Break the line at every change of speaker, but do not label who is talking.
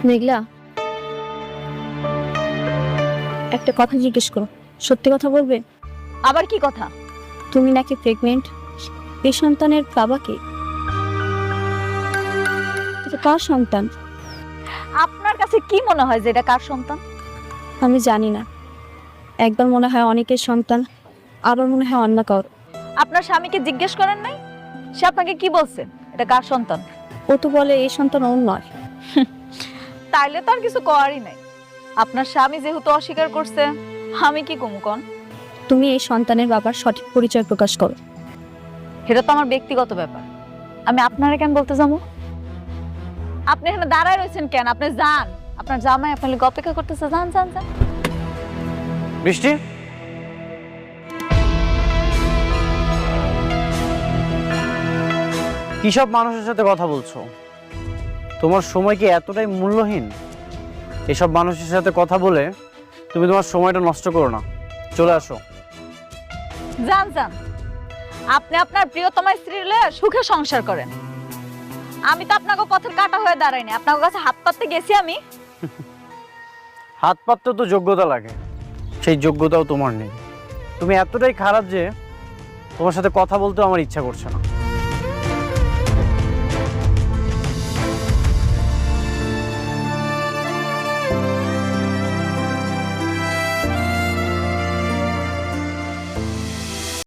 মেঘলা, একটা কথা জিজ্ঞেস করো, সত্যি কথা বলবে?
আবার কি কথা?
তুমি নাকি প্রেগনেন্ট? এই সন্তানের বাবা কে? এটা কার সন্তান?
আপনার কাছে কি মনে হয় যে এটা কার সন্তান?
আমি জানি না। একবার মনে হয় অনেকের সন্তান, আবার মনে হয় অন্য কারো।
আপনার স্বামীকে জিজ্ঞেস করেন নাই? সে আপনাকে কি বলছে এটা কার সন্তান?
ও তো বলে এই সন্তান ওর নয়।
তাইলে তো আর কিছু করারই নাই। আপনার স্বামী যেহেতু অস্বীকার করছে, আমি কি কমু কন?
তুমি এই সন্তানের বাবার সঠিক পরিচয় প্রকাশ করো।
এটা তো আমার ব্যক্তিগত ব্যাপার, আমি আপনারা কেন বলতে যাবো? আপনি এখানে দাঁড়ায় রয়েছেন কেন? আপনি যান, আপনার জামাই আপনার লাগি অপেক্ষা করতেছে। যান যান যান।
বৃষ্টি, কি সব মানুষের সাথে কথা বলছো? তোমার সময় কি এতটাই মূল্যহীন? এসব মানুষের সাথে কথা বলে তুমি তোমার সময়টা নষ্ট করো না, চলে আসো।
যান যান, আপনি আপনার প্রিয়তমা স্ত্রী লয়ে সুখে সংসার করেন। আমি তো আপনাকে পথের কাটা হয়ে দাঁড়াইনি, আপনার কাছে হাত পাততে গেছি আমি।
হাত পাততে তো যোগ্যতা লাগে, সেই যোগ্যতাও তোমার নেই। তুমি এতটাই খারাপ যে তোমার সাথে কথা বলতেও আমার ইচ্ছা করছে না।